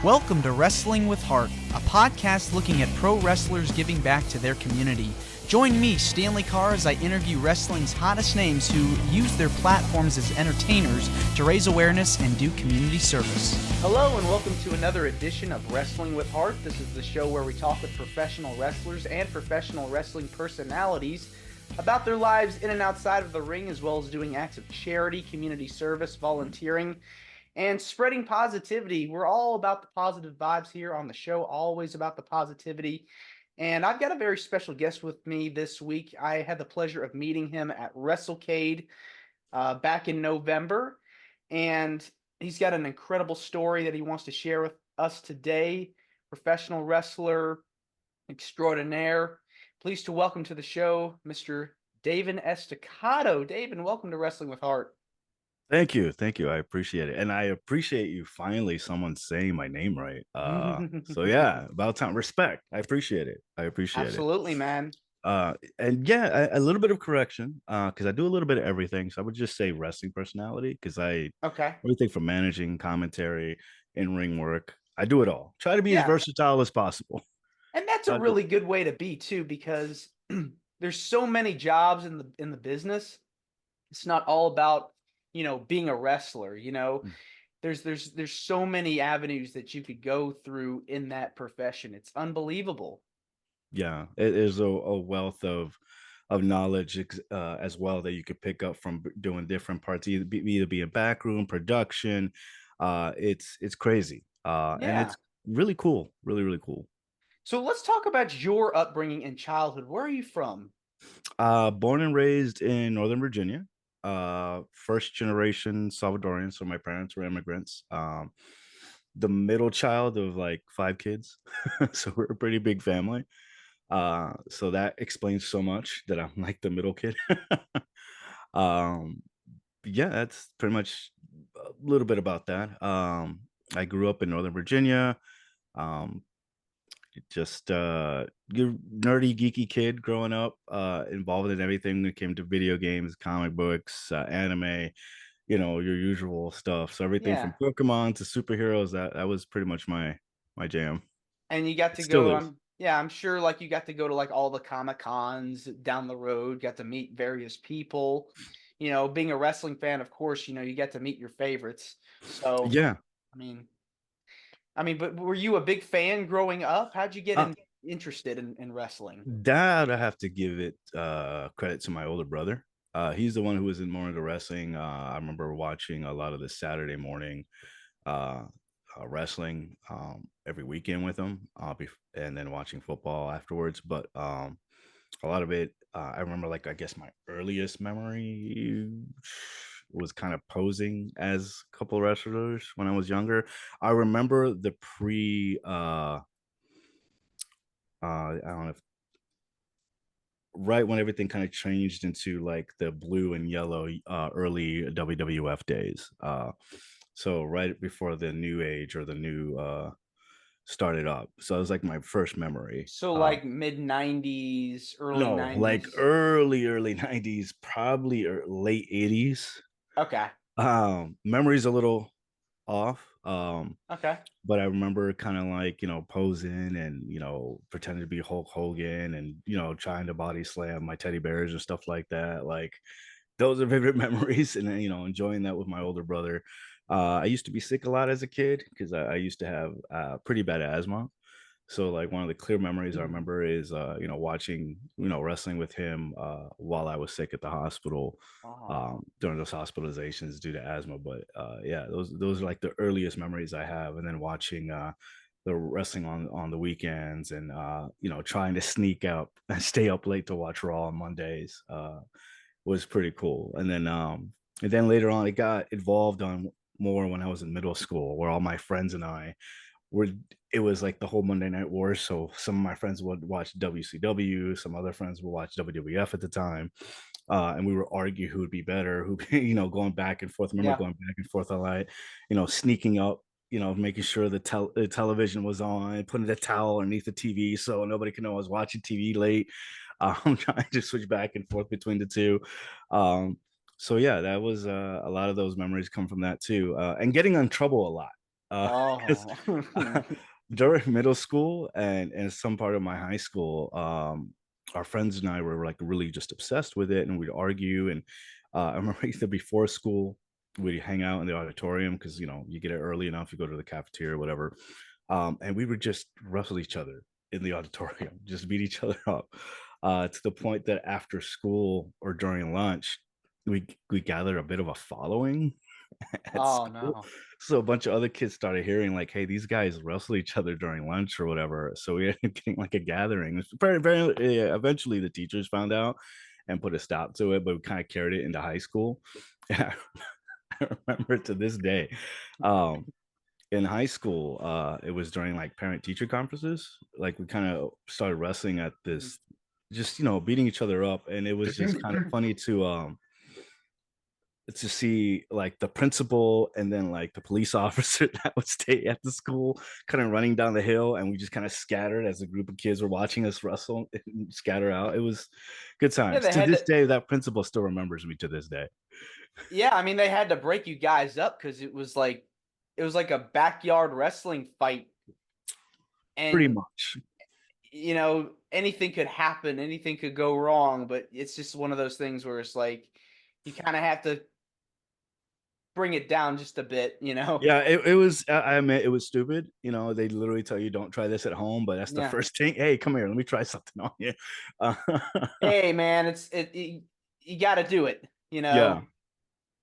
Welcome to Wrestling with Heart, a podcast looking at pro wrestlers giving back to their community. Join me, Stanley Carr, as I interview wrestling's hottest names who use their platforms as entertainers to raise awareness and do community service. Hello and welcome to another edition of Wrestling with Heart. This is the show where we talk with professional wrestlers and professional wrestling personalities about their lives in and outside of the ring, as well as doing acts of charity, community service, volunteering, and spreading positivity. We're all about the positive vibes here on the show, always about the positivity. And I've got a very special guest with me this week. I had the pleasure of meeting him at Wrestlecade back in November. And he's got an incredible story that he wants to share with us today. Professional wrestler extraordinaire. Pleased to welcome to the show, Mr. Daven Estacado. Daven, welcome to Wrestling with Heart. Thank you. I appreciate it. And I appreciate you finally someone saying my name right. So yeah, about time. Respect. I appreciate it. Absolutely, man. And yeah, a little bit of correction, because I do a little bit of everything. So I would just say wrestling personality, because Okay. everything from managing, commentary, in-ring work. I do it all. Try to be as Yeah. versatile as possible. And that's a really good way to be too, because there's so many jobs in the business. It's not all about, being a wrestler, There's so many avenues that you could go through in that profession. It's unbelievable. Yeah, it is a wealth of knowledge as well that you could pick up from doing different parts, either be a backroom production. It's crazy, and Yeah. it's really cool, really cool. So let's talk about your upbringing and childhood. Where are you from? Born and raised in Northern Virginia, first generation Salvadorian, so my parents were immigrants. The middle child of like 5 kids, so we're a pretty big family. So that explains so much that I'm like the middle kid. um, yeah, that's pretty much a little bit about that. I grew up in Northern Virginia. Um, just you nerdy, geeky kid growing up, involved in everything that came to video games, comic books, anime, your usual stuff. So everything Yeah. from Pokemon to superheroes, that was pretty much my jam. And you got It to still go, is. I'm sure like you got to go to like all the Comic Cons down the road, got to meet various people. Being a wrestling fan, of course, you get to meet your favorites. So, Yeah. I mean, but were you a big fan growing up? How'd you get Uh, interested in wrestling? That I have to give it credit to my older brother. He's the one who was in more into wrestling. I remember watching a lot of the Saturday morning uh, wrestling every weekend with him, and then watching football afterwards. But a lot of it, I remember, like, I guess my earliest memory was kind of posing as a couple of wrestlers when I was younger. I remember the I don't know, right when everything kind of changed into like the blue and yellow early WWF days. So right before the new age or the new started up. So it was like my first memory. So like mid 90s, early No, like 90s. early 90s, probably late 80s. Okay. Memory's a little off. Okay. But I remember kind of like, posing and, pretending to be Hulk Hogan and, trying to body slam my teddy bears and stuff like that. Like, those are vivid memories, and then, enjoying that with my older brother. I used to be sick a lot as a kid because I used to have pretty bad asthma. So like one of the clear memories I Mhm. remember is watching, wrestling with him while I was sick at the hospital Oh. during those hospitalizations due to asthma. But yeah, those are like the earliest memories I have. And then watching the wrestling on the weekends, and trying to sneak out and stay up late to watch Raw on Mondays was pretty cool. And then later on, it got involved on more when I was in middle school, where all my friends and I were. It was like the whole Monday Night War. So some of my friends would watch WCW, some other friends would watch WWF at the time, and we would argue who would be better, who going back and forth. I remember Yeah. going back and forth a lot, sneaking up, making sure the television was on, putting the towel underneath the TV so nobody could know I was watching TV late. Trying to switch back and forth between the two. So yeah, that was a lot of those memories come from that too, and getting in trouble a lot. 'Cause Oh. during middle school and some part of my high school, our friends and I were like really just obsessed with it, and we'd argue. And I remember either before school we'd hang out in the auditorium because you get it early enough, you go to the cafeteria or whatever, and we would just wrestle each other in the auditorium, just beat each other up, to the point that after school or during lunch, we gathered a bit of a following at Oh, school. no. So a bunch of other kids started hearing like, "Hey, these guys wrestle each other during lunch or whatever." So we ended up getting like a gathering. It's very, yeah, eventually the teachers found out and put a stop to it, but we kind of carried it into high school. And I remember to this day, um, in high school, it was during like parent teacher conferences. Like we kind of started wrestling at this, just beating each other up, and it was just kind of funny to see like the principal and then like the police officer that would stay at the school kind of running down the hill, and we just kind of scattered as a group of kids were watching us wrestle and scatter out. It was good Yeah, times. they To had this to day, that principal still remembers me to this day. yeah, I mean, they had to break you guys up because it was like a backyard wrestling fight, Pretty and, much. anything could happen, anything could go wrong, but it's just one of those things where it's like, you kinda have to bring it down just a bit, you know? Yeah, it was, I admit it was stupid. They literally tell you don't try this at home, but that's the Yeah. first thing. Hey, come here, let me try something on you. Uh, Hey, man, you gotta do it, you yeah, know?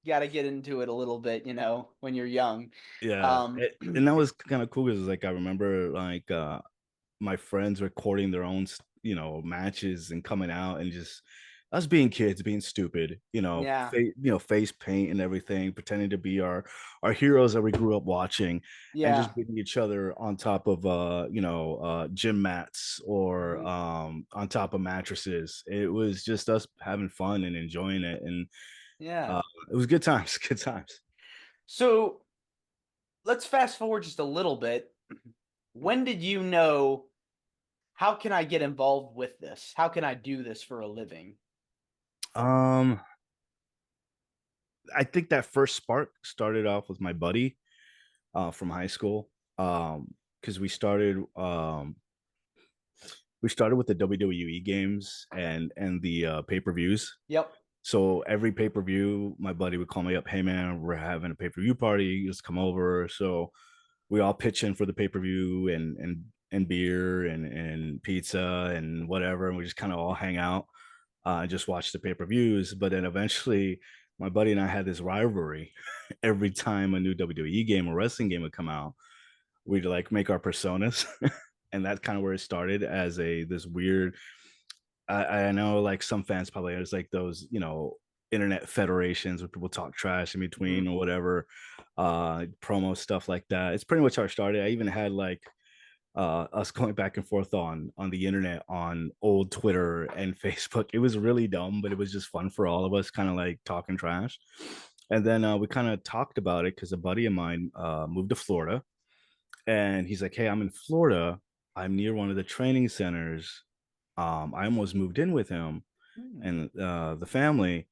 You gotta get into it a little bit, when you're young. yeah. Um, And that was kind of cool because like I remember like my friends recording their own, matches and coming out and just us being kids, being stupid, yeah, face paint and everything, pretending to be our heroes that we grew up watching, and yeah. just beating each other on top of gym mats or Mhm. on top of mattresses. It was just us having fun and enjoying it, and Yeah. uh, it was good times, good times. So, let's fast forward just a little bit. When did you know, "How can I get involved with this? How can I do this for a living?" Um, I think that first spark started off with my buddy from high school. Because we started with the WWE games and the pay-per-views. Yep. So every pay-per-view, my buddy would call me up, "Hey man, we're having a pay-per-view party, just come over." So we all pitch in for the pay-per-view and beer and pizza and whatever, and we just kind of all hang out and just watch the pay-per-views. But then eventually my buddy and I had this rivalry. Every time a new WWE game or wrestling game would come out, we'd like make our personas. And that's kind of where it started as a this weird. I know like some fans probably there's like those internet federations where people talk trash in between Mhm. or whatever, promo stuff like that. It's pretty much how it started. I even had like us going back and forth on the internet on old Twitter and Facebook. It was really dumb, but it was just fun for all of us, kind of like talking trash. And then we kind of talked about it because a buddy of mine moved to Florida, and he's like, "Hey, I'm in Florida. I'm near one of the training centers. I almost moved in with him Mm. and the family."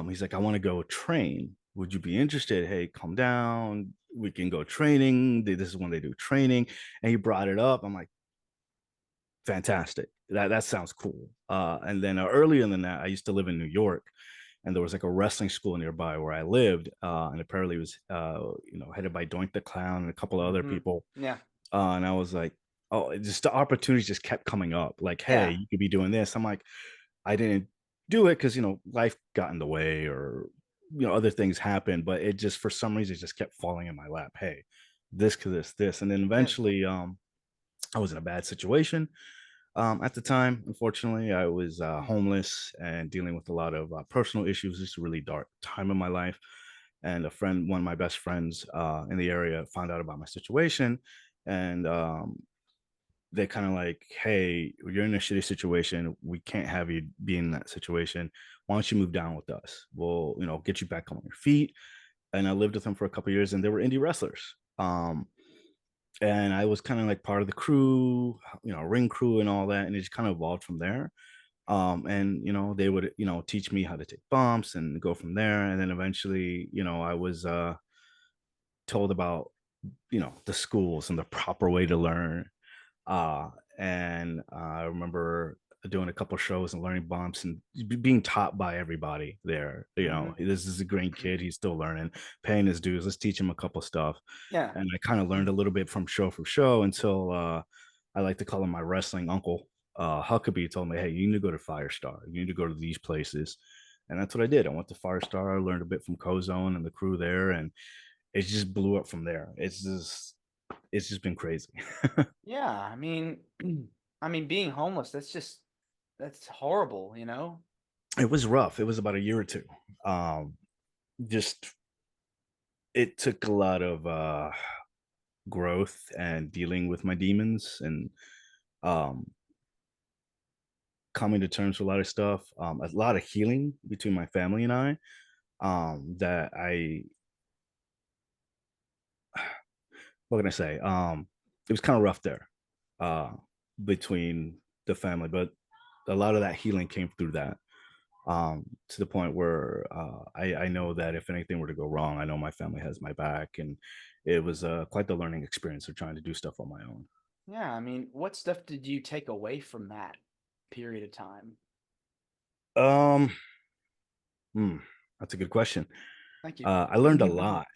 He's like, "I want to go train. Would you be interested? Hey, calm down. We can go training. This is when they do training." And he brought it up. I'm like, fantastic. That sounds cool. And then earlier than that, I used to live in New York, and there was like a wrestling school nearby where I lived, and apparently it was headed by Doink the Clown and a couple of other Mhm. people. Yeah. And I was like, oh, just the opportunities just kept coming up. Like, hey, Yeah. you could be doing this. I'm like, I didn't do it because life got in the way or other things happened, but it just for some reason it just kept falling in my lap. Hey, this, and then Yeah. eventually, I was in a bad situation at the time. Unfortunately, I was Mm. homeless and dealing with a lot of personal issues. Just a really dark time in my life. And a friend, one of my best friends in the area, found out about my situation, and they kind of like, "Hey, you're in a shitty situation. We can't have you be in that situation. Why don't you move down with us? We'll, get you back on your feet." And I lived with them for a couple of years, and they were indie wrestlers. And I was kind of like part of the crew, ring crew and all that, and it just kind of evolved from there. And they would, teach me how to take bumps and go from there. And then eventually, I was told about the schools and the proper way to learn. Uh, and I remember doing a couple shows and learning bumps and being taught by everybody there. Hmm. This is a great kid. He's still learning, paying his dues. Let's teach him a couple stuff. Yeah. And I kind of learned a little bit from show for show until I like to call him my wrestling uncle. Huckabee told me, hey, you need to go to Firestar. You need to go to these places. And that's what I did. I went to Firestar. I learned a bit from Cozone and the crew there, and it just blew up from there. It's just been crazy. Yeah. I mean, being homeless, that's horrible, you know? It was rough. It was about a year or two. Just it took a lot of growth and dealing with my demons and um coming to terms with a lot of stuff, a lot of healing between my family and I, that I what can I say? It was kind of rough there, uh, between the family, but a lot of that healing came through that. To the point where I know that if anything were to go wrong, I know my family has my back, and it was quite the learning experience of trying to do stuff on my own. Yeah. I mean, what stuff did you take away from that period of time? Um, hmm, that's a good question. Thank you. I learned a lot.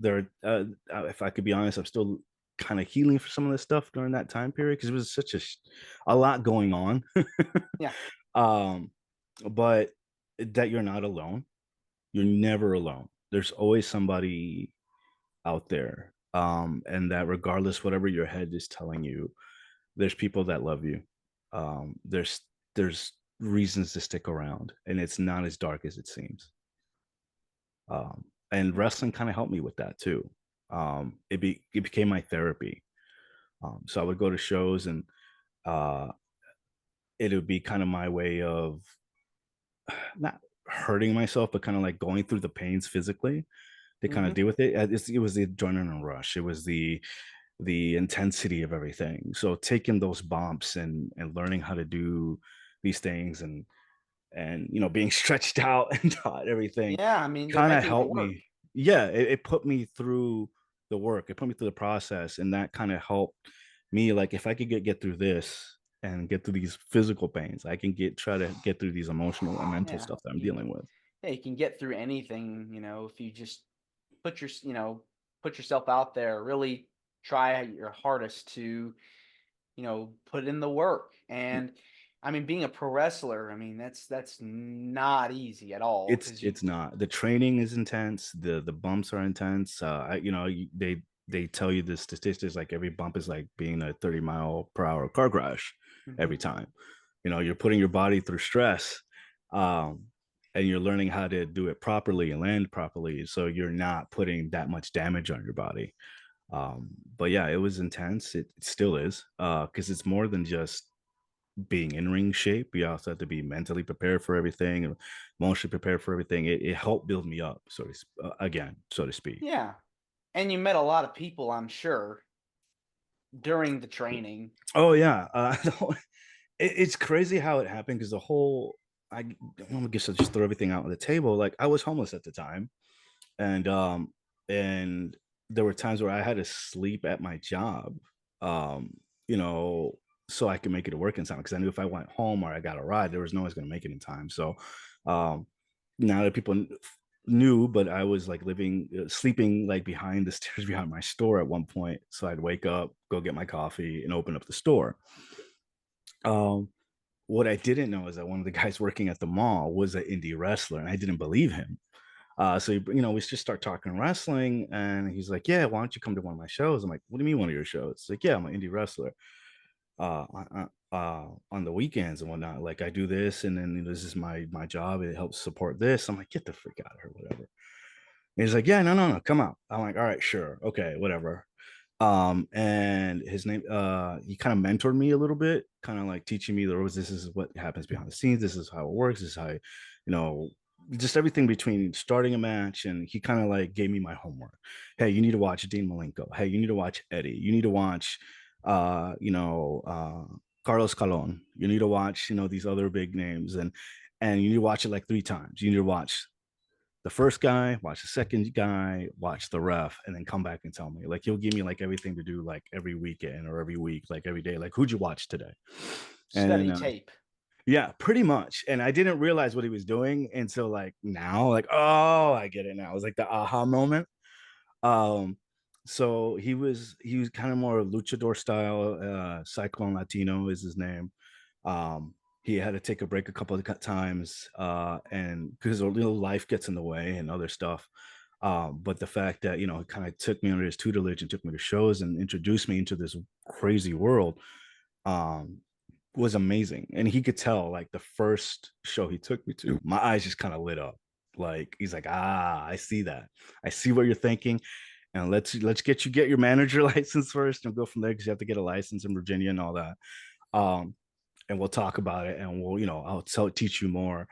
There, if I could be honest, I'm still kind of healing for some of this stuff during that time period because it was such a lot going on. Yeah. um, but that you're not alone. You're never alone. There's always somebody out there, and that regardless whatever your head is telling you, there's people that love you. There's reasons to stick around, and it's not as dark as it seems. And wrestling kind of helped me with that too. It became my therapy. So I would go to shows, and uh, it would be kind of my way of not hurting myself, but kind of like going through the pains physically to kind of Hmm. deal with it. It was the adrenaline rush. It was the intensity of everything. So taking those bumps and learning how to do these things and being stretched out and taught everything Yeah. I mean, they're kind of making it helped work. me. Yeah, it put me through the work. It put me through the process, and that kind of helped me. Like if I could get through this and get through these physical pains, I can try to get through these emotional and mental Yeah. stuff that I'm dealing with. Yeah, you can get through anything, if you just put yourself out there, really try your hardest to, put in the work. And I mean, being a pro wrestler, I mean, that's not easy at all It's because you it's not. The training is intense. The bumps are intense. They tell you the statistics like every bump is like being a 30-mile-per-hour car crash Mhm. every time. You're putting your body through stress, um, and you're learning how to do it properly and land properly, so you're not putting that much damage on your body. But yeah, it was intense. It still is, because it's more than just being in ring shape. You also have to be mentally prepared for everything and emotionally prepared for everything. It helped build me up, again, so to speak. Yeah. And you met a lot of people, I'm sure, during the training. Oh yeah, it's crazy how it happened because the whole I guess I'll just throw everything out on the table. Like I was homeless at the time, and and there were times where I had to sleep at my job, um, you know, so I could make it to work in time because I knew if I went home or I got a ride, there was no one's going to make it in time. So um, now that people knew, but I was like sleeping like behind the stairs behind my store at one point. So I'd wake up, go get my coffee, and open up the store. Um, what I didn't know is that one of the guys working at the mall was an indie wrestler, and I didn't believe him. So we just start talking wrestling, and he's like, "Yeah, why don't you come to one of my shows?" I'm like, "What do you mean one of your shows?" It's like, "Yeah, I'm an indie wrestler. On the weekends and whatnot. Like I do this, and then this is my job. It helps support this." I'm like, "Get the freak out of here, whatever." And he's like, "Yeah, no, no, no, come out." I'm like, "All right, sure, okay, whatever." And his name, he kind of mentored me a little bit, kind of like teaching me the ropes. This is what happens behind the scenes. This is how it works. This is how, just everything between starting a match. And he kind of like gave me my homework. Hey, you need to watch Dean Malenko. Hey, you need to watch Eddie. You need to watch, uh, you know, uh, Carlos Colon. You need to watch, these other big names, and you need to watch it like 3 times. You need to watch the first guy, watch the second guy, watch the ref, and then come back and tell me. Like he'll give me like everything to do like every weekend or every week, like every day. Like who'd you watch today? Study And tape. yeah, pretty much. And I didn't realize what he was doing until like now. Like, oh, I get it now. It was like the aha moment. Um, so he was kind of more luchador style. Cyclone Latino is his name. Um, he had to take a break a couple of times, and because life gets in the way and other stuff. But the fact that he kind of took me under his tutelage and took me to shows and introduced me into this crazy world, um, was amazing. And he could tell, like the first show he took me to, my eyes just kind of lit up. Like he's like, I see that. I see what you're thinking. And let's get your manager license first and go from there because you have to get a license in Virginia and all that. Um, and we'll talk about it and I'll teach you more.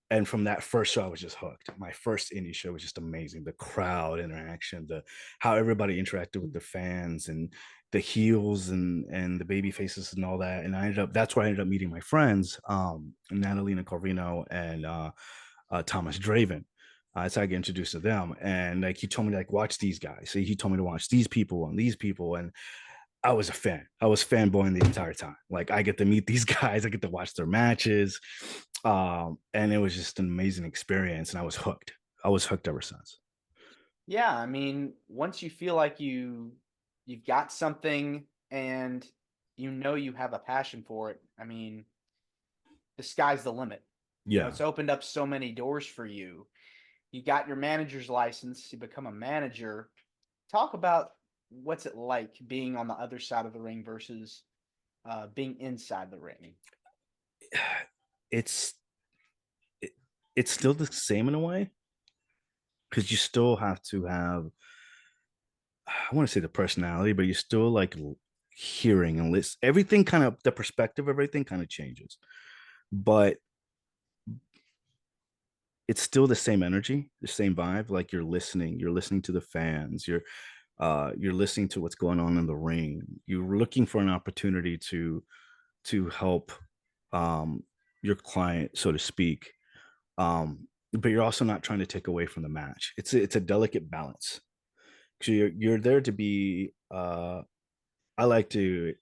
And from that first show, I was just hooked. My first indie show was just amazing. The crowd interaction, the how everybody interacted with the fans and the heels and the baby faces and all that. And that's where I ended up meeting my friends, Natalina Corvino and Thomas Draven. That's how I get introduced to them. And like he told me, like, watch these guys. So he told me to watch these people and these people. And I was a fan. I was fanboying the entire time. Like I get to meet these guys, I get to watch their matches. And it was just an amazing experience. And I was hooked. I was hooked ever since. Yeah, I mean, once you feel like you've got something and you have a passion for it, I mean, the sky's the limit. Yeah. It's opened up so many doors for you. You got your manager's license, you become a manager. Talk about what's it like being on the other side of the ring versus being inside the ring. It's it, it's still the same in a way because you still have to have, I want to say the personality, but you still like hearing and listen. Everything kind of, the perspective of everything kind of changes, but it's still the same energy, the same vibe. Like you're listening to the fans, you're listening to what's going on in the ring. You're looking for an opportunity to help your client, so to speak. But you're also not trying to take away from the match. It's a delicate balance. So you're there to be I like to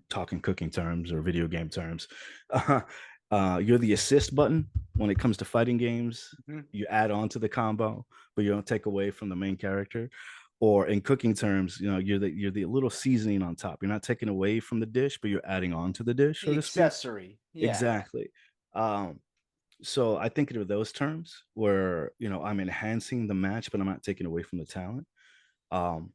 talk in cooking terms or video game terms. You're the assist button when it comes to fighting games. Mhm. You add on to the combo, but you don't take away from the main character. Or in cooking terms, you're the little seasoning on top. You're not taking away from the dish, but you're adding on to the dish, so The to speak. accessory. Yeah. Exactly. Um, so I think of those terms where I'm enhancing the match, but I'm not taking away from the talent. Um,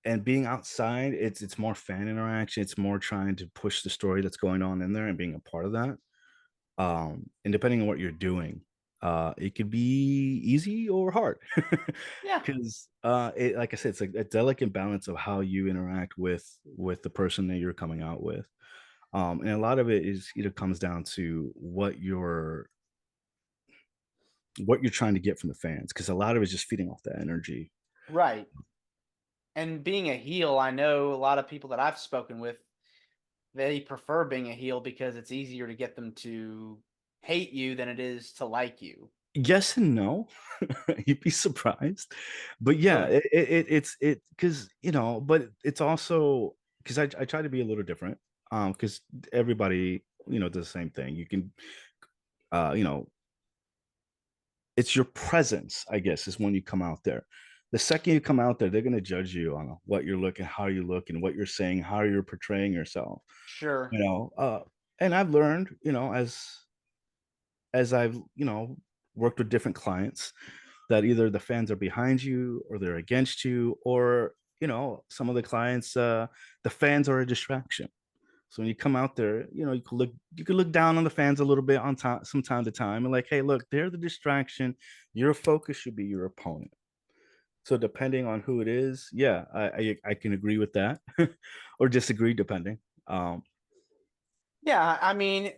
and being outside, it's more fan interaction. It's more trying to push the story that's going on in there and being a part of that. And depending on what you're doing, it could be easy or hard Yeah. because like I said, it's like a delicate balance of how you interact with the person that you're coming out with. And a lot of it is either comes down to what you're trying to get from the fans, because a lot of it is just feeding off that energy. Right. And being a heel, I know a lot of people that I've spoken with, they prefer being a heel because it's easier to get them to hate you than it is to like you. Yes and no. You'd be surprised. But yeah, Really? it's because but it's also because I try to be a little different. Because everybody, does the same thing. You can uh, you know, it's your presence, I guess, is when you come out there. The second you come out there, they're gonna judge you on what you're looking, how you look, and what you're saying, how you're portraying yourself. Sure. You know, and I've learned, as I've, worked with different clients, that either the fans are behind you or they're against you, or some of the clients, the fans are a distraction. So when you come out there, you could look down on the fans a little bit on time, from time to time, and like, hey, look, they're the distraction. Your focus should be your opponent. So depending on who it is, yeah, I can agree with that, or disagree depending. um Yeah, I mean,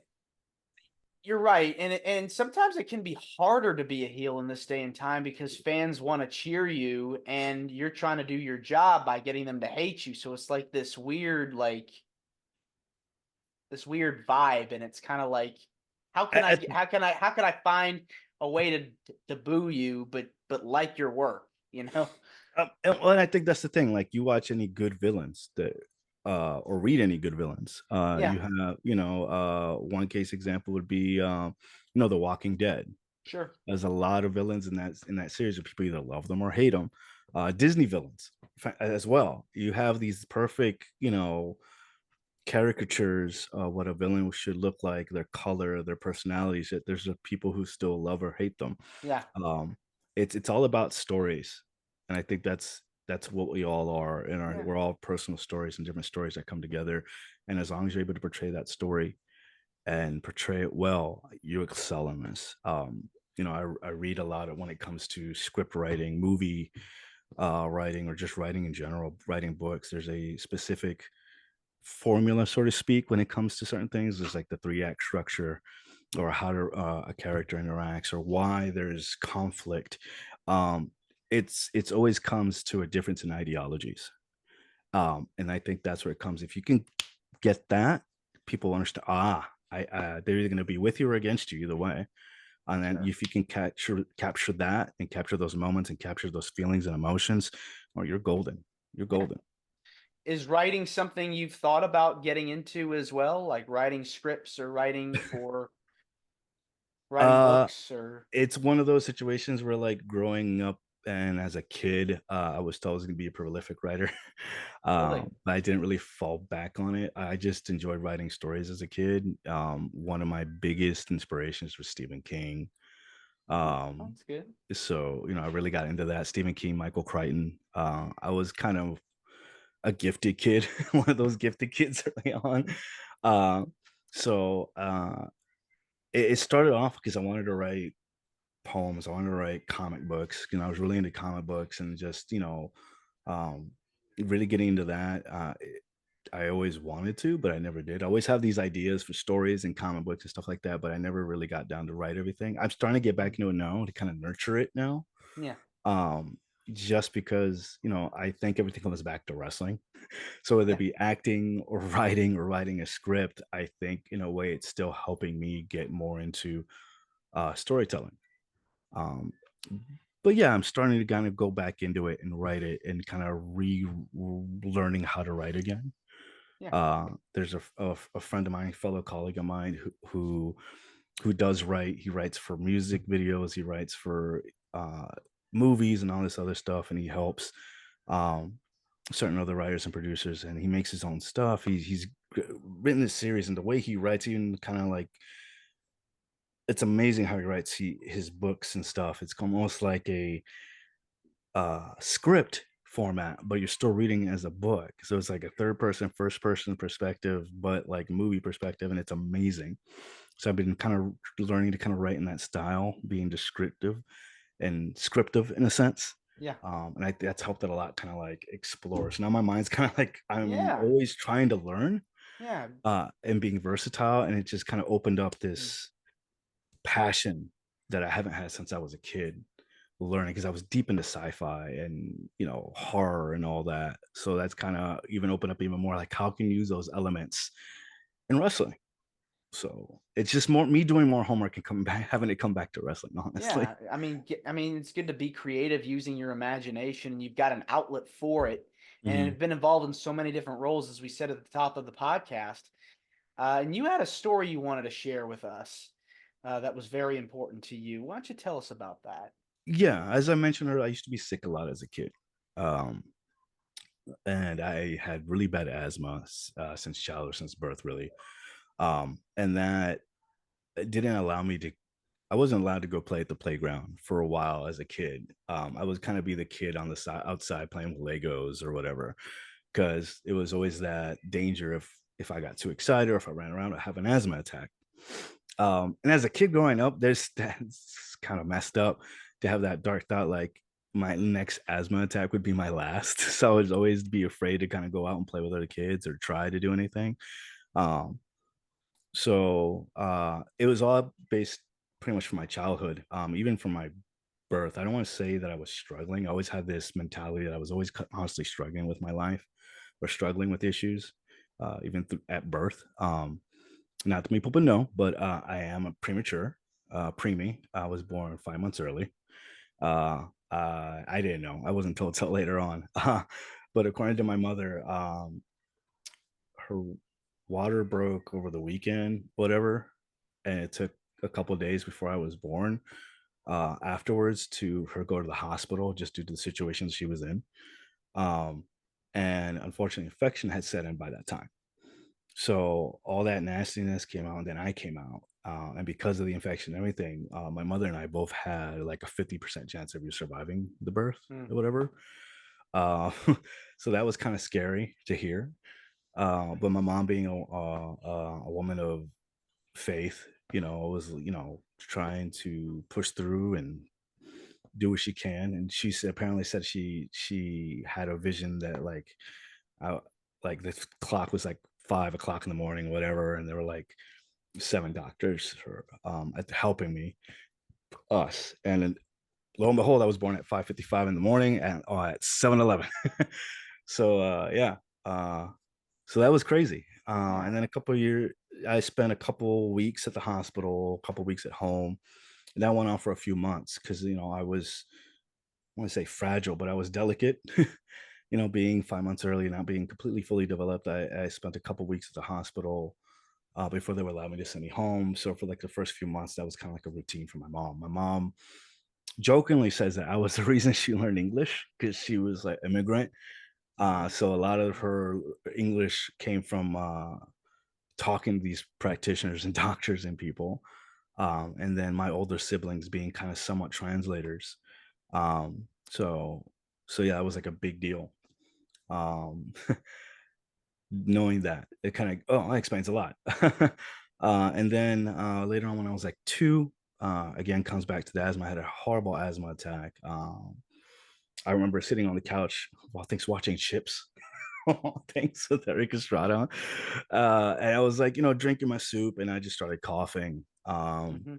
you're right. And sometimes it can be harder to be a heel in this day and time because fans want to cheer you and you're trying to do your job by getting them to hate you. So it's like this weird vibe, and it's kind of like how can I I, get- how can I find a way to boo you, but like your work, you know? And I think that's the thing. Like, you watch any good villains that, or read any good villains. Yeah, You have, one case example would be, The Walking Dead. sure. There's a lot of villains in that series, and people either love them or hate them. Disney villains as well. You have these perfect, caricatures of what a villain should look like, their color, their personalities. That there's people who still love or hate them. Yeah, Um, it's all about stories, and I think that's what we all are. yeah, We're all personal stories and different stories that come together. And as long as you're able to portray that story and portray it well, you excel in this. I read a lot of when it comes to script writing, movie writing, or just writing in general, writing books. There's a specific formula, so to speak, when it comes to certain things. There's like the three act structure, or how a character interacts, or why there's conflict. Um, it's always comes to a difference in ideologies, and I think that's where it comes. If you can get that, people understand. They're either going to be with you or against you, either way. And then sure. if you can capture that and capture those moments and capture those feelings and emotions, or you're golden. You're Yeah. golden. Is writing something you've thought about getting into as well, like writing scripts or writing Uh, books or it's one of those situations where, like, growing up and as a kid, I was told I was going to be a prolific writer, really? but I didn't really fall back on it. I just enjoyed writing stories as a kid. One of my biggest inspirations was Stephen King. Oh, Um, that's good. so I really got into that. Stephen King, Michael Crichton. I was kind of a gifted kid, one of those gifted kids early on. Uh, so it started off because I wanted to write poems. I wanted to write comic books. I was really into comic books, and just, um, really getting into that. I always wanted to, but I never did. I always have these ideas for stories and comic books and stuff like that, but I never really got down to write everything. I'm starting to get back into it now, to kind of nurture it now. Yeah, Um, just because, I think everything comes back to wrestling. So whether it yeah, be acting or writing or writing a script, I think in a way it's still helping me get more into storytelling. Um, but yeah, I'm starting to kind of go back into it and write it, and kind of learning how to write again. yeah. There's a friend of mine, fellow colleague of mine, who does write. He writes for music videos. He writes for uh, movies and all this other stuff, and he helps um, certain other writers and producers. And he makes his own stuff. He's written this series, and the way he writes, even kind of like, it's amazing how he writes his books and stuff. It's almost like a script format, but you're still reading it as a book. So it's like a third person, first person perspective, but like movie perspective, and it's amazing. So I've been kind of learning to kind of write in that style, being descriptive and scriptive in a sense. Yeah, And that's helped it a lot, kind of like explore. So now my mind's kind of like, I'm yeah, always trying to learn, yeah, and being versatile, and it just kind of opened up mm, this passion that I haven't had since I was a kid, learning, because I was deep into sci-fi and, horror and all that. So that's kind of even opened up even more, like, how can you use those elements in wrestling? So it's just more me doing more homework and coming back, having it come back to wrestling, honestly. yeah. I mean, it's good to be creative using your imagination. You've got an outlet for it, and Hmm. have been involved in so many different roles, as we said at the top of the podcast. And you had a story you wanted to share with us that was very important to you. Why don't you tell us about that? Yeah, as I mentioned earlier, I used to be sick a lot as a kid. Um, and I had really bad asthma since childhood, since birth, really. And that didn't allow me to, I wasn't allowed to go play at the playground for a while as a kid. I would kind of be the kid on the side outside playing with Legos or whatever, because it was always that danger if I got too excited, or if I ran around, I'd have an asthma attack. And as a kid growing up, that's kind of messed up to have that dark thought, like my next asthma attack would be my last. So I would always be afraid to kind of go out and play with other kids or try to do anything. Um, so it was all based pretty much from my childhood, even from my birth. I don't want to say that I was struggling. I always had this mentality that I was always constantly struggling with my life, or struggling with issues, even at birth. Not that many people know, but I am a premature. preemie. I was born 5 months early. I didn't know. I wasn't told till later on. But according to my mother, her water broke over the weekend, whatever, and it took a couple of days before I was born. Afterwards, to her go to the hospital just due to the situation she was in. Um, and unfortunately, infection had set in by that time. So all that nastiness came out, and then I came out. And because of the infection and everything, my mother and I both had like a 50% chance of you surviving the birth Mm. or whatever. Uh, so that was kind of scary to hear. But my mom being a woman of faith, was, trying to push through and do what she can. And apparently said she had a vision that uh, like the clock was like 5 o'clock in the morning, whatever, and there were like 7 doctors helping me, us, and then, lo and behold, I was born at 5:55 in the morning and at 7:11. So yeah, so that was crazy. And then a couple of years, I spent a couple weeks at the hospital, a couple weeks at home, and that went on for a few months because I was, I want to say fragile, but I was delicate. Being 5 months early, not being completely fully developed, I spent a couple weeks at the hospital before they would allow me to send me home. So for like the first few months, that was kind of like a routine for my mom. My mom jokingly says that I was the reason she learned English because she was like immigrant. So a lot of her English came from talking to these practitioners and doctors and people. And then my older siblings being kind of somewhat translators. So yeah, it was like a big deal. Um, knowing that it kind of that explains a lot. And then later on when I was like 2, again comes back to the asthma. I had a horrible asthma attack. I remember sitting on the couch while things watching Chips. Thanks with Eric Estrada. And I was like, drinking my soup and I just started coughing. Mm-hmm.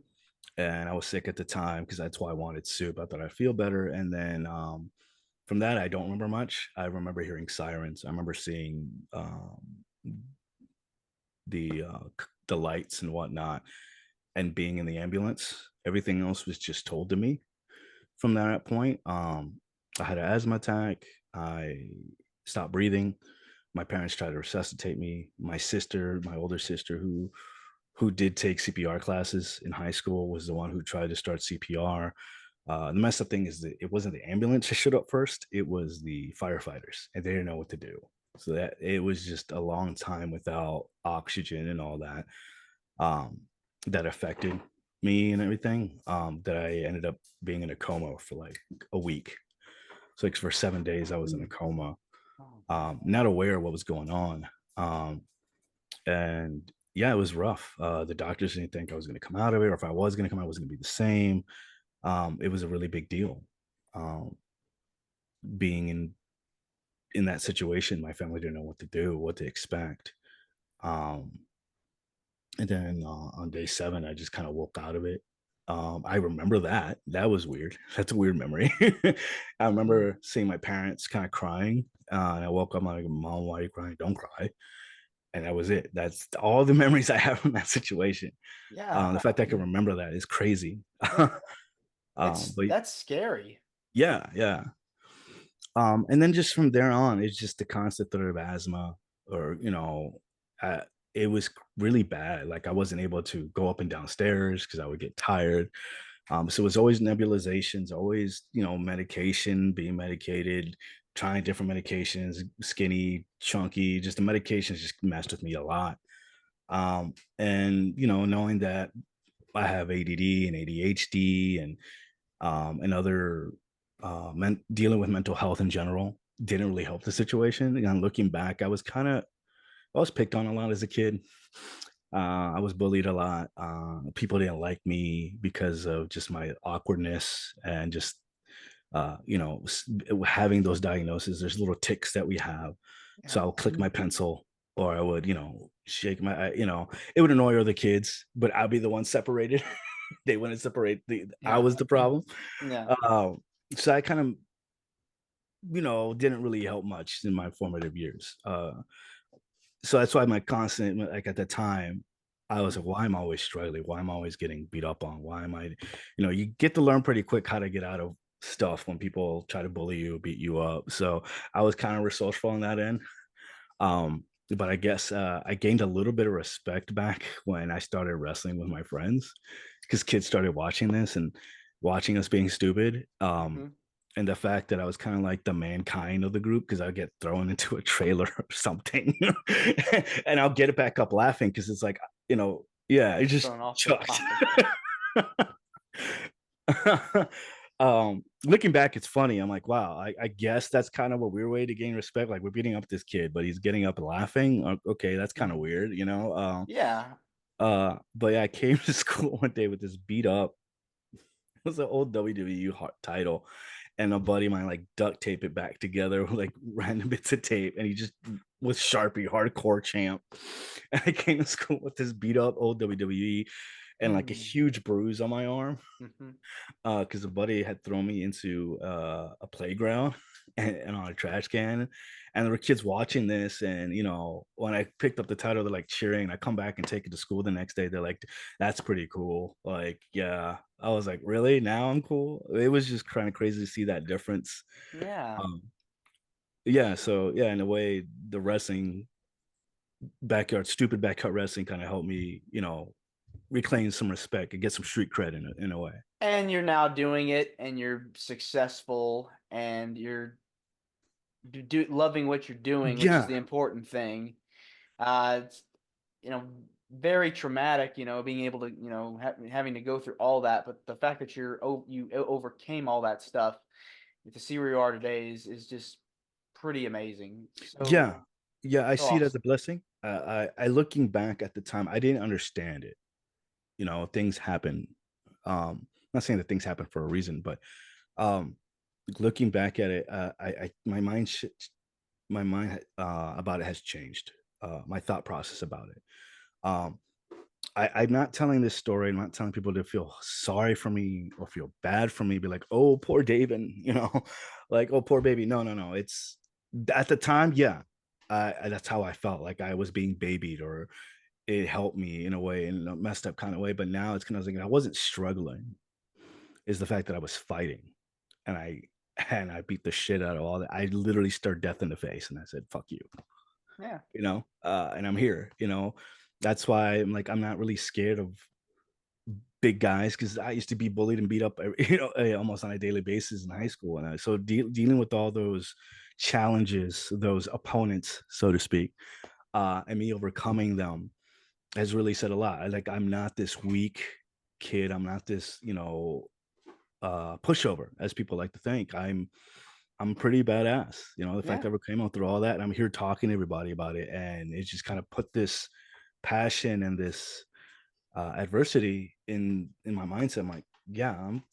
And I was sick at the time because that's why I wanted soup. I thought I'd feel better. And then from that, I don't remember much. I remember hearing sirens. I remember seeing the lights and whatnot, and being in the ambulance. Everything else was just told to me from that point. I had an asthma attack. I stopped breathing. My parents tried to resuscitate me. My older sister, who did take CPR classes in high school, was the one who tried to start CPR. The messed up thing is that it wasn't the ambulance that showed up first; it was the firefighters, and they didn't know what to do. So that it was just a long time without oxygen and all that. Um, that affected me and everything. That I ended up being in a coma for like a week. So like for 7 days, I was in a coma, not aware of what was going on. And yeah, it was rough. The doctors didn't think I was going to come out of it, or if I was going to come out, it was going to be the same. It was a really big deal. Um, being in that situation, my family didn't know what to do, what to expect. Um, and then on day 7, I just kind of woke out of it. I remember that. That was weird. That's a weird memory. I remember seeing my parents kind of crying. And I woke up, I'm like, Mom, why are you crying? Don't cry. And that was it. That's all the memories I have from that situation. Yeah. The fact I can remember that is crazy. Yeah. But That's scary. yeah, yeah. And then just from there on, it's just the constant threat of asthma, or uh, it was really bad. Like I wasn't able to go up and down stairs because I would get tired. So it was always nebulizations, always medication, being medicated, trying different medications, skinny, chunky. Just the medications just messed with me a lot. And knowing that I have ADD and ADHD and other dealing with mental health in general didn't really help the situation. And looking back, I was picked on a lot as a kid. I was bullied a lot. People didn't like me because of just my awkwardness and just having those diagnoses. There's little tics that we have. So Yeah. I'll click my pencil, or I would shake it would annoy other kids, but I'll be the one separated. They wouldn't separate. I Yeah. was the problem. Yeah. So I kind of didn't really help much in my formative years. So that's why my constant, like at the time, I was like, why am I always struggling? Why am I always getting beat up on? Why am I, you get to learn pretty quick how to get out of stuff when people try to bully you, beat you up. So I was kind of resourceful on that end. But I guess I gained a little bit of respect back when I started wrestling with my friends because kids started watching this and watching us being stupid. Hmm. And the fact that I was kind of like the mankind of the group because I'd get thrown into a trailer or something and I'll get it back up laughing because it's like, yeah, it just Thrown off the chucked. topic. Looking back, it's funny. I'm like, wow, I guess that's kind of a weird way to gain respect. Like we're beating up this kid, but he's getting up and laughing. Okay, that's kind of Mhm. weird, Yeah. But yeah, I came to school one day with this beat up. It was an old WWE title, and a buddy of mine like duct tape it back together with like random bits of tape, and he just was Sharpie hardcore champ. And I came to school with this beat up old WWE and like a Mm. huge bruise on my arm Mhm. because a buddy had thrown me into a playground and on a trash can, and there were kids watching this. And when I picked up the title, they're like cheering. I come back and take it to school the next day. They're like, "That's pretty cool." Like, yeah, I was like, "Really? Now I'm cool." It was just kind of crazy to see that difference. Yeah. Um, yeah, so yeah, in a way, the wrestling stupid backyard wrestling, kind of helped me, reclaim some respect and get some street cred in a way. And you're now doing it, and you're successful, and you're loving what you're doing, which is Yeah, the important thing. It's you know very traumatic, being able to having to go through all that, but the fact that you overcame all that stuff to see where you are today is just pretty amazing. So yeah, yeah. I so see it as a awesome. blessing. I looking back at the time, I didn't understand it. Things happen. Not saying that things happen for a reason, but um, looking back at it, my mind about it has changed. My thought process about it. Um, I'm not telling this story. I'm not telling people to feel sorry for me or feel bad for me. Be like, oh, poor David, like, oh, poor baby. No, no, no. It's at the time, yeah. That's how I felt. Like I was being babied, or it helped me in a way, in a messed up kind of way. But now it's kind of like I wasn't struggling. Is the fact that I was fighting, and I beat the shit out of all that. I literally stared death in the face, and I said, "Fuck you." Yeah. And I'm here. That's why I'm like I'm not really scared of big guys because I used to be bullied and beat up, almost on a daily basis in high school, and so dealing with all those challenges, those opponents, so to speak, and me overcoming them has really said a lot. Like I'm not this weak kid. I'm not this, pushover as people like to think. I'm pretty badass. The fact Yeah. that I came out through all that, and I'm here talking to everybody about it, and it just kind of put this passion and this adversity in my mindset. I'm like, yeah, I'm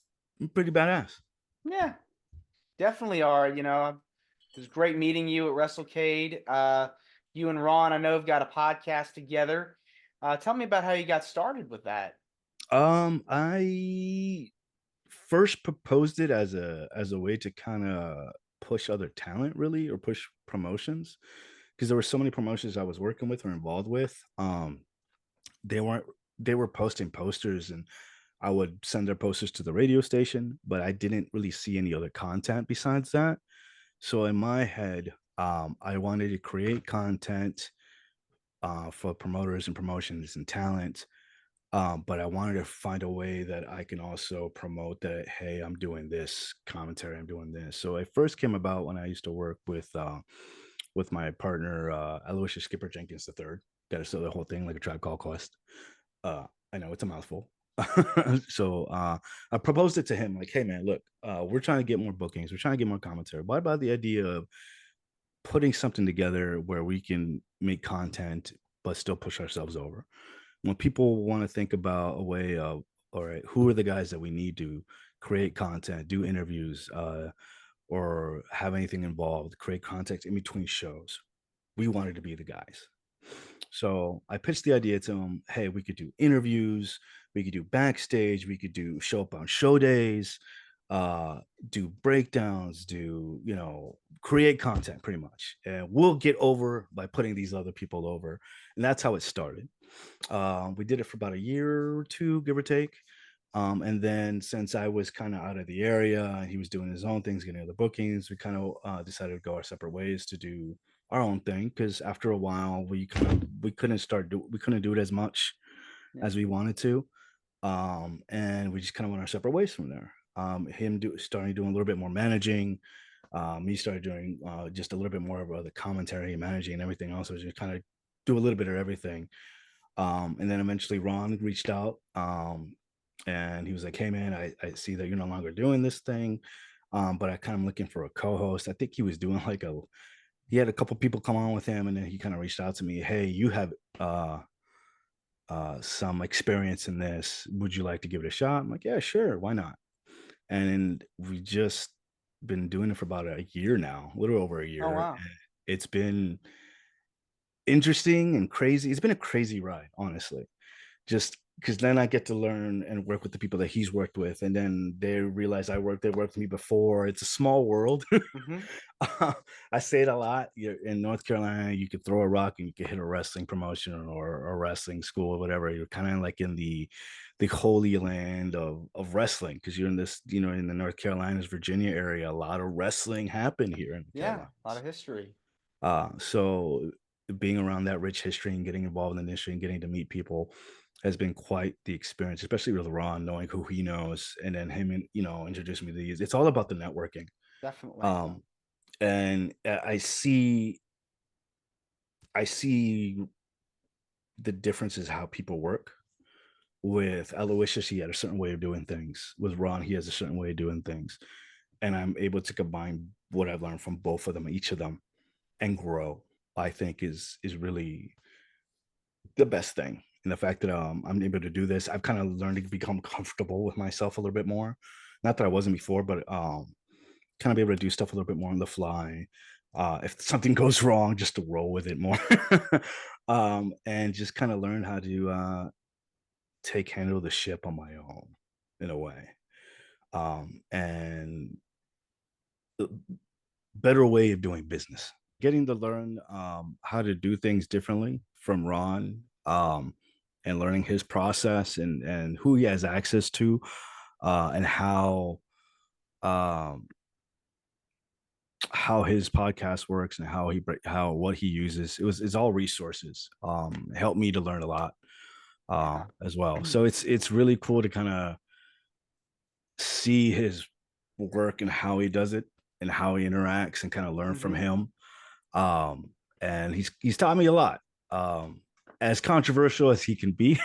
pretty badass. Yeah. Definitely are. It was great meeting you at Wrestlecade. You and Ron, I know, have got a podcast together. Tell me about how you got started with that. I first proposed it as a way to kind of push other talent, really, or push promotions, because there were so many promotions I was working with or involved with. They weren't they were posting posters, and I would send their posters to the radio station, but I didn't really see any other content besides that. So in my head, I wanted to create content for promoters and promotions and talent, but I wanted to find a way that I can also promote that, hey, I'm doing this commentary, I'm doing this. So it first came about when I used to work with my partner, Aloysius Skipper Jenkins III. Got to say the whole thing like a Tribe Called Quest. I know it's a mouthful. So I proposed it to him like, hey man, look, we're trying to get more bookings, we're trying to get more commentary. What about the idea of putting something together where we can make content but still push ourselves over? When people want to think about a way of, all right, who are the guys that we need to create content, do interviews, or have anything involved, create content in between shows, we wanted to be the guys. So I pitched the idea to him, hey, we could do interviews, we could do backstage, we could do show up on show days, do breakdowns, do, create content pretty much. And we'll get over by putting these other people over. And that's how it started. We did it for about a year or two, give or take. And then since I was kind of out of the area and he was doing his own things, getting other bookings, we kind of decided to go our separate ways to do our own thing. Because after a while, we couldn't do it as much Yeah. as we wanted to, and we just kind of went our separate ways from there. Starting doing a little bit more managing. Me started doing just a little bit more of the commentary and managing and everything else. So just kind of do a little bit of everything. And then eventually Ron reached out, and he was like, "Hey man, I see that you're no longer doing this thing, but I kind of looking for a co-host." I think he was doing he had a couple people come on with him, and then he kind of reached out to me, "Hey, you have some experience in this. Would you like to give it a shot?" I'm like, "Yeah, sure, why not?" And we just been doing it for about a year now, a little over a Oh year. wow. And it's been interesting and crazy. It's been a crazy ride, honestly. Just because then I get to learn and work with the people that he's worked with, and then they realize they worked with me before. It's a small world. Hmm. I say it a lot. You're in North Carolina, you could throw a rock and you could hit a wrestling promotion or a wrestling school or whatever. You're kind of like in the holy land of wrestling, because you're in this, in the North Carolinas, Virginia area. A lot of wrestling happened here in the Yeah, a lot Carolinas. of history. So being around that rich history and getting involved in the industry and getting to meet people has been quite the experience, especially with Ron, knowing who he knows, and then him, and introducing me to these. It's all about the networking. Definitely. Um, and I see the differences how people work. With Aloysius, he had a certain way of doing things. With Ron, he has a certain way of doing things, and I'm able to combine what I've learned from both of them, each of them, and grow. I think is really the best thing. And the fact that I'm able to do this, I've kind of learned to become comfortable with myself a little bit more. Not that I wasn't before, but kind of be able to do stuff a little bit more on the fly. If something goes wrong, just to roll with it more, and just kind of learn how to handle the ship on my own in a way, and a better way of doing business. Getting to learn how to do things differently from Ron, and learning his process and who he has access to, and um, how his podcast works and how what he uses. It's all resources. It helped me to learn a lot, Yeah. as well. So it's really cool to kind of see his work and how he does it and how he interacts and kind of learn from Hmm. him. Um, and he's taught me a lot. As controversial as he can be,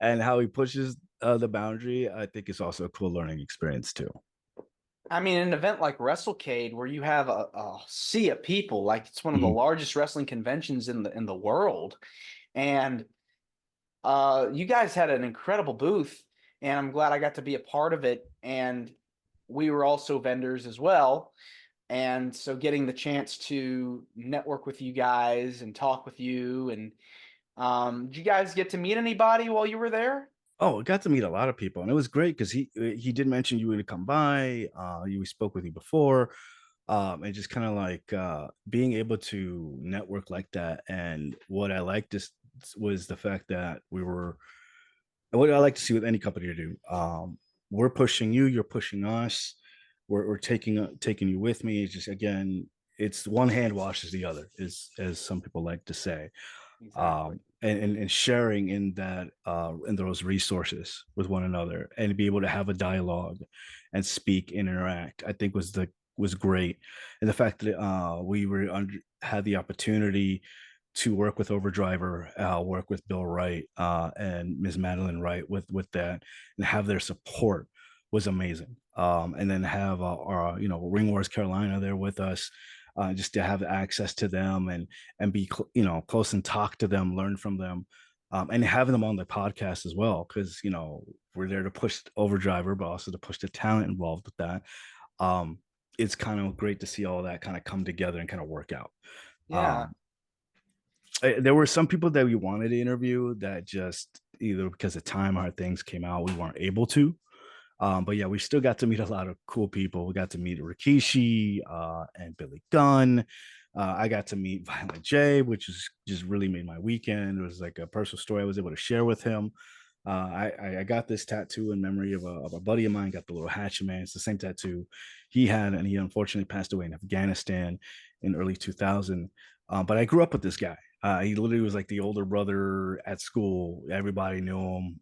and how he pushes the boundary, I think it's also a cool learning experience too. I mean, an event like Wrestlecade, where you have a sea of people, like it's one of the Mhm. largest wrestling conventions in the world, and you guys had an incredible booth, and I'm glad I got to be a part of it. And we were also vendors as well, and so getting the chance to network with you guys and talk with you, and did you guys get to meet anybody while you were there? Oh, I got to meet a lot of people, and it was great because he did mention you would come by. You spoke with you before, and just kind of like being able to network like that. And what I liked this was the fact that and what I like to see with any company to do. We're pushing you, you're pushing us. We're taking you with me. It's just, again, it's one hand washes the other, is as some people like to say. Exactly. And sharing in those resources with one another, and be able to have a dialogue and speak and interact, I think was great. And the fact that had the opportunity to work with Overdriver, work with Bill Wright, and Ms. Madeline Wright with that, and have their support was amazing. And then have our Ring Wars Carolina there with us, just to have access to them and be close and talk to them, learn from them, and having them on the podcast as well, because we're there to push Overdriver, but also to push the talent involved with that. Um, it's kind of great to see all that kind of come together and kind of work out. Yeah. Um, there were some people that we wanted to interview that just either because of time or things came out, we weren't able to. But yeah, we still got to meet a lot of cool people. We got to meet Rikishi and Billy Gunn. I got to meet Violent J, which is just really made my weekend. It was like a personal story I was able to share with him. I got this tattoo in memory of a buddy of mine. Got the little hatchet man. It's the same tattoo he had, and he unfortunately passed away in Afghanistan in early 2000. But I grew up with this guy. He literally was like the older brother at school. Everybody knew him.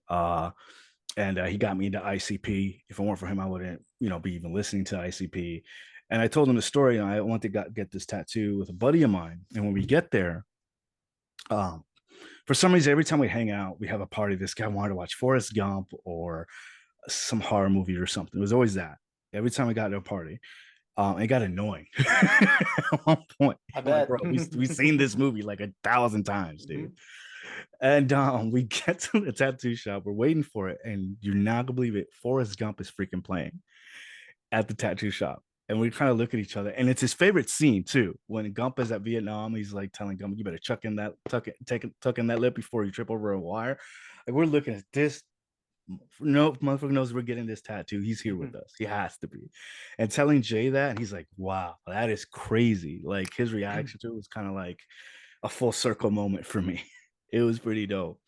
And he got me into ICP. If it weren't for him, I wouldn't, be even listening to ICP. And I told him the story. I want to get this tattoo with a buddy of mine. And when we get there, um, for some reason, every time we hang out, we have a party. This guy wanted to watch Forrest Gump or some horror movie or something. It was always that. Every time we got to a party, it got annoying at one point. I I'm like, bet. bro, we've seen this movie like 1,000 times, dude. And we get to the tattoo shop. We're waiting for it, and you're not gonna believe it. Forrest Gump is freaking playing at the tattoo shop, and we kind of look at each other. And it's his favorite scene too. When Gump is at Vietnam, he's like telling Gump, "You better tuck in that lip before you trip over a wire." Like we're looking at this. No motherfucker knows we're getting this tattoo. He's here with us. He has to be. And telling Jay that, and he's like, "Wow, that is crazy." Like his reaction to it was kind of like a full circle moment for me. It was pretty dope.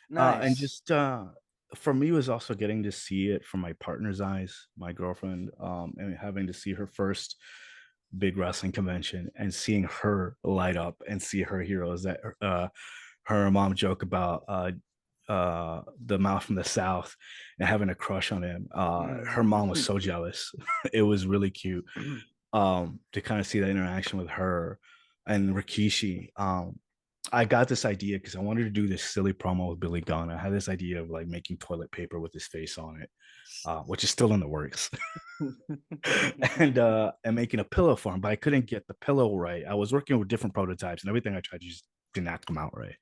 And Nice. just for me was also getting to see it from my partner's eyes, my girlfriend, and having to see her first big wrestling convention and seeing her light up and see her heroes that her mom joke about the mouth from the south and having a crush on him. Her mom was so jealous. It was really cute to kind of see that interaction with her and Rikishi. I got this idea because I wanted to do this silly promo with Billy Gunn. I had this idea of like making toilet paper with his face on it, which is still in the works, and making a pillow for him, but I couldn't get the pillow right. I was working with different prototypes and everything I tried just did not come out right.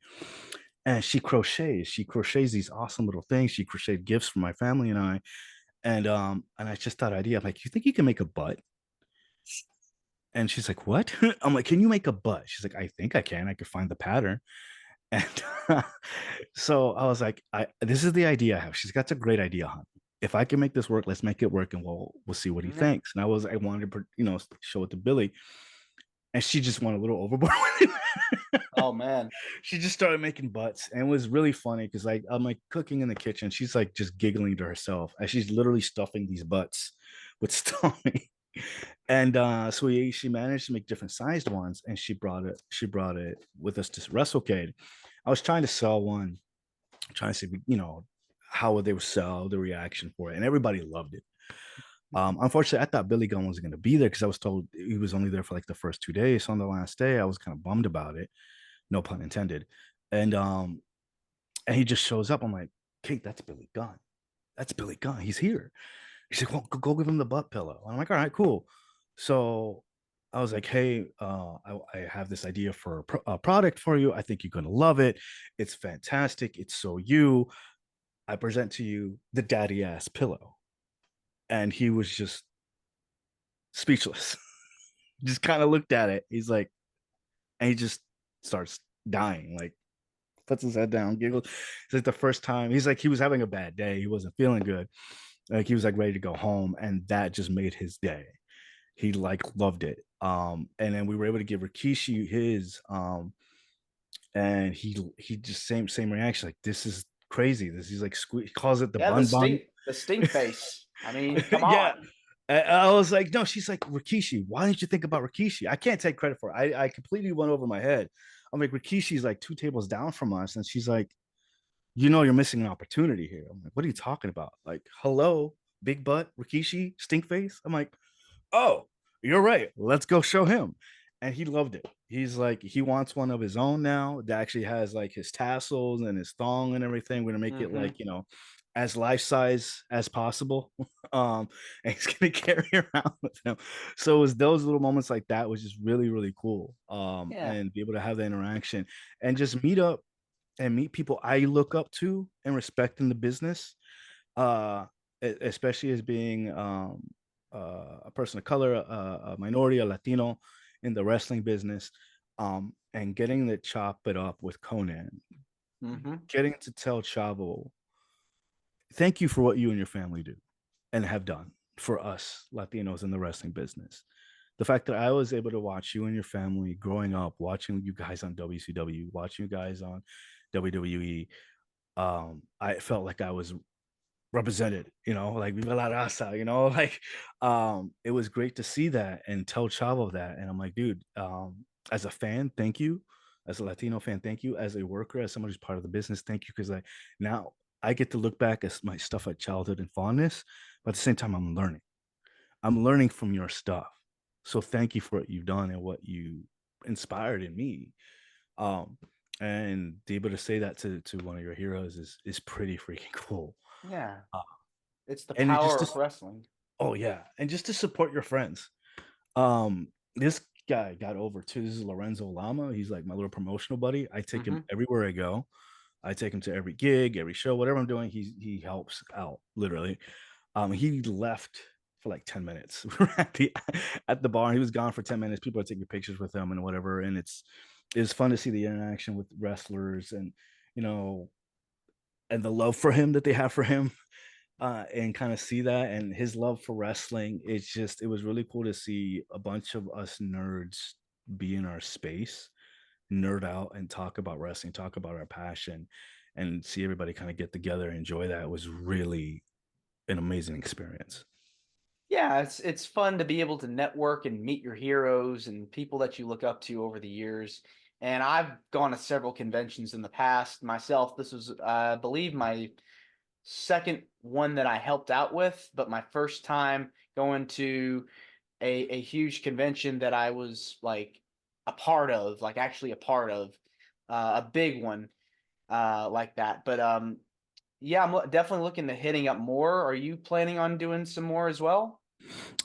And she crochets. She crochets these awesome little things. She crocheted gifts for my family and I. And I just thought idea. I'm like, you think you can make a butt? And she's like, what? I'm like, can you make a butt? She's like, I think I can. I could find the pattern. And so I was like, this is the idea I have. She's got a great idea, hon. If I can make this work, let's make it work, and we'll see what he Yeah. thinks. And I wanted to, show it to Billy, and she just went a little overboard with it. Oh man. She just started making butts, and it was really funny because like I'm like cooking in the kitchen, she's like just giggling to herself as she's literally stuffing these butts with stuffing. And so she managed to make different sized ones, and she brought it with us to Wrestlecade. I was trying to sell one, trying to see, how would they sell, the reaction for it, and everybody loved it. Unfortunately, I thought Billy Gunn wasn't going to be there because I was told he was only there for like the first 2 days. So on the last day, I was kind of bummed about it, no pun intended. And he just shows up. I'm like, Kate, that's Billy Gunn. That's Billy Gunn. He's here. She's like, well, go give him the butt pillow. And I'm like, all right, cool. So I was like, hey, I have this idea for a product for you. I think you're going to love it. It's fantastic. It's so you. I present to you the daddy ass pillow. And he was just speechless. Just kind of looked at it. He's like, and he just starts dying, like puts his head down, giggles. It's like the first time he's like, he was having a bad day. He wasn't feeling good. Like he was like ready to go home. And that just made his day. He like loved it. And then we were able to give Rikishi his and he just same reaction. Like, this is crazy. This is like he calls it the Yeah, bun bun. the stink face. I mean, come Yeah. on. I was like, no, she's like, Rikishi, why didn't you think about Rikishi? I can't take credit for it. I completely went over my head. I'm like, Rikishi's like 2 tables down from us. And she's like, you're missing an opportunity here. I'm like, what are you talking about? Like, hello, big butt, Rikishi, stink face. I'm like, oh, you're right. Let's go show him. And he loved it. He's like, he wants one of his own now that actually has like his tassels and his thong and everything. We're gonna make it like, as life size as possible. And he's gonna carry around with him. So it was those little moments like that, was just really, really cool. Yeah. And be able to have that interaction and just meet up and meet people I look up to and respect in the business. Especially as being a person of color, a minority, a Latino in the wrestling business, and getting to chop it up with Conan, getting to tell Chavo, thank you for what you and your family do. and have done for us Latinos in the wrestling business. The fact that I was able to watch you and your family growing up, watching you guys on WCW, watching you guys on WWE, I felt like I was represented, like Viva la Raza, like it was great to see that and tell Chavo that. And I'm like, dude, as a fan, thank you. As a Latino fan, thank you. As a worker, as someone who's part of the business, thank you. Because now I get to look back at my stuff at childhood and fondness, but at the same time, I'm learning. I'm learning from your stuff. So thank you for what you've done and what you inspired in me. Um, and to be able to say that to one of your heroes is pretty freaking cool. Yeah, Uh, it's the and it just power of wrestling. oh yeah, and just to support your friends. This guy got over too. This is Lorenzo Lama. He's like my little promotional buddy. I take him Hmm. everywhere I go. I take him to every gig, every show, whatever I'm doing. He helps out literally. He left for like 10 minutes. We were at the bar. He was gone for 10 minutes. People are taking pictures with him and whatever. And it's fun to see the interaction with wrestlers and you know and the love for him that they have for him. And kind of see that and his love for wrestling. It was really cool to see a bunch of us nerds be in our space, nerd out and talk about wrestling, talk about our passion, and see everybody kind of get together and enjoy that. It was really an amazing experience. Yeah, it's fun to be able to network and meet your heroes and people that you look up to over the years. And I've gone to several conventions in the past myself. This was, I believe, my second one that I helped out with, but my first time going to a huge convention that I was like a part of, like actually a part of, a big one like that. But yeah, definitely looking to hitting up more. Are you planning on doing some more as well?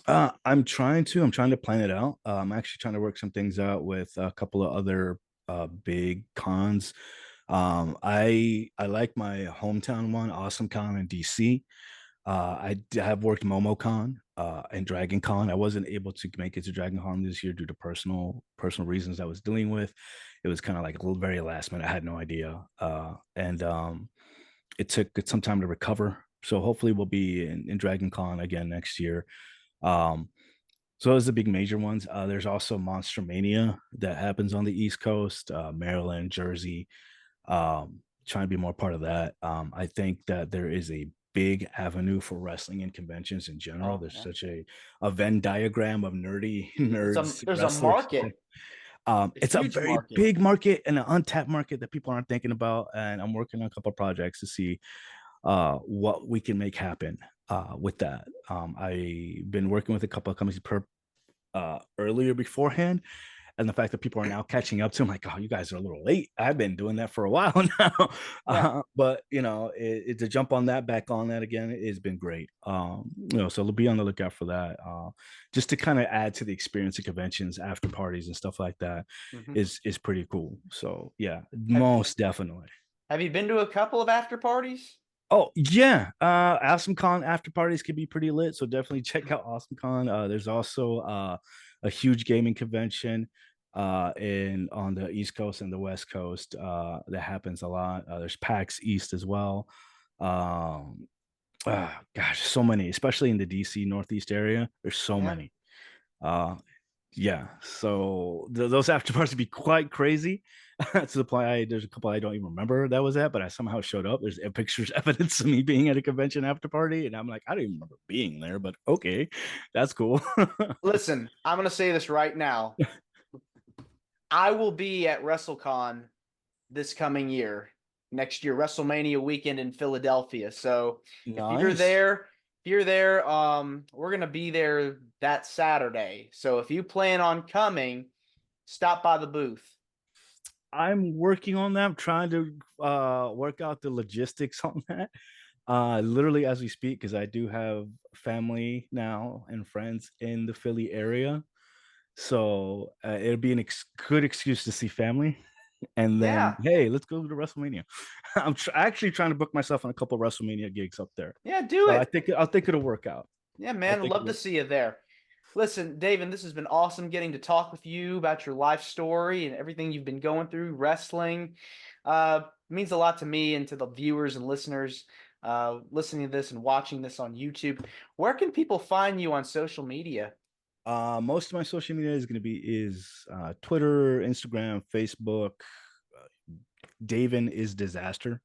I'm trying to plan it out. I'm actually trying to work some things out with a couple of other big cons. I like my hometown one, Awesome Con in DC. Have worked MomoCon and Dragon Con. I wasn't able to make it to Dragon Con this year due to personal reasons I was dealing with. It was kind of like a little very last minute. I had no idea, and it took some time to recover. So hopefully we'll be in Dragon Con again next year. Um, so those are the big major ones. There's also Monster Mania that happens on the East Coast, Maryland, Jersey. Trying to be more part of that. I think that there is a big avenue for wrestling and conventions in general. Oh, There's yeah. such a Venn diagram of nerdy nerds, There's a wrestlers. market, a It's a huge very market. big market and an untapped market that people aren't thinking about. And I'm working on a couple of projects to see what we can make happen with that. I've been working with a couple of companies earlier beforehand, and the fact that people are now catching up to, I'm like, oh, you guys are a little late. I've been doing that for a while now. Yeah. But to jump on that, back on that again, it's been great. So be on the lookout for that. Just to kind of add to the experience of conventions, after parties and stuff like that Hmm. is pretty cool. So yeah, Have most definitely. Have you been to a couple of after parties? Oh yeah, AwesomeCon after parties can be pretty lit, so definitely check out AwesomeCon. There's also a huge gaming convention in on the East Coast and the West Coast that happens a lot. There's PAX East as well. Um, Gosh, so many, especially in the DC Northeast area. There's so Yeah. many. Uh, yeah, so those after parties would be quite crazy to the point there's a couple I don't even remember that was at, but I somehow showed up. There's pictures, evidence of me being at a convention after party, and I'm like, I don't even remember being there, but okay, that's cool. Listen, I'm gonna say this right now. I will be at WrestleCon this coming year, next year, WrestleMania weekend in Philadelphia. So Nice. if you're there, we're gonna be there that Saturday. So if you plan on coming, stop by the booth. I'm working on that. I'm trying to work out the logistics on that. Literally as we speak, because I do have family now and friends in the Philly area. So it'll be good excuse to see family. And then, Yeah, hey, let's go to WrestleMania. Actually trying to book myself on a couple of WrestleMania gigs up there. yeah, do So it. I think it'll work out. Yeah, I man, think love to see you there. Listen, David, this has been awesome getting to talk with you about your life story and everything you've been going through, wrestling. It means a lot to me and to the viewers and listeners. listening to this and watching this on YouTube, where can people find you on social media? Most of my social media is going to be Twitter, Instagram, Facebook. Daven is Disaster.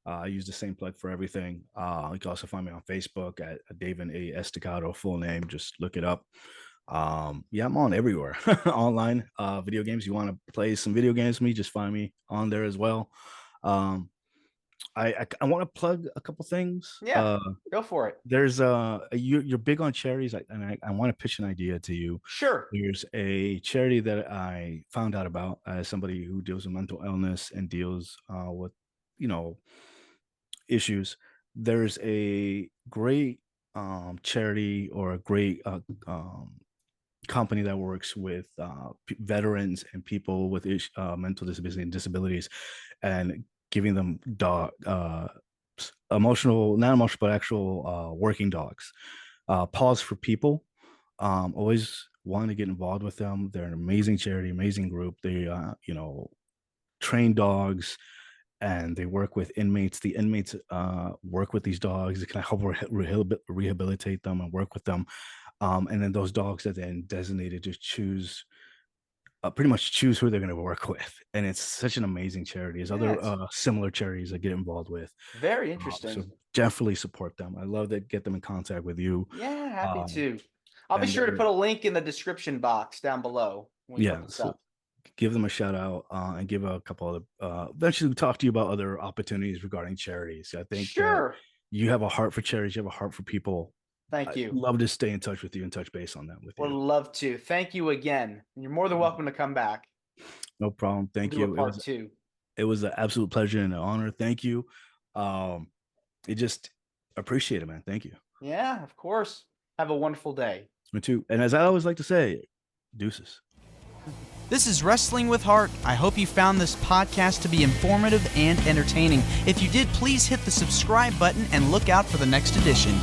I use the same plug for everything. You can also find me on Facebook at Daven Estacado, full name. Just look it up. Yeah, I'm on everywhere online. Video games. You want to play some video games with me? Just find me on there as well. I want to plug a couple things. Yeah, go for it. There's you're big on charities, and I want to pitch an idea to you. Sure. There's a charity that I found out about as somebody who deals with mental illness and deals with, issues. There's a great charity or a great company that works with veterans and people with mental disabilities, and giving them emotional, not emotional, but actual working dogs. Paws for People. Always wanted to get involved with them. They're an amazing charity, amazing group. They, train dogs, and they work with inmates. The inmates work with these dogs. They can help rehabilitate them and work with them. And then those dogs are then designated to choose, pretty much choose who they're going to work with. And it's such an amazing charity. There's other similar charities I get involved with. Very interesting. So definitely support them. I love that. Get them in contact with you. Yeah, happy to. I'll be sure to put a link in the description box down below. So give them a shout out and give a couple of eventually talk to you about other opportunities regarding charities. I think you have a heart for charities. You have a heart for people. Thank you. I'd love to stay in touch with you and touch base on that with you. Would love to. Thank you again. You're more than welcome to come back. No problem. Thank you. Part two. It was an absolute pleasure and an honor. Thank you. It just appreciate it, man. Thank you. Yeah, of course. Have a wonderful day. Me too. And as I always like to say, deuces. This is Wrestling with Heart. I hope you found this podcast to be informative and entertaining. If you did, please hit the subscribe button and look out for the next edition.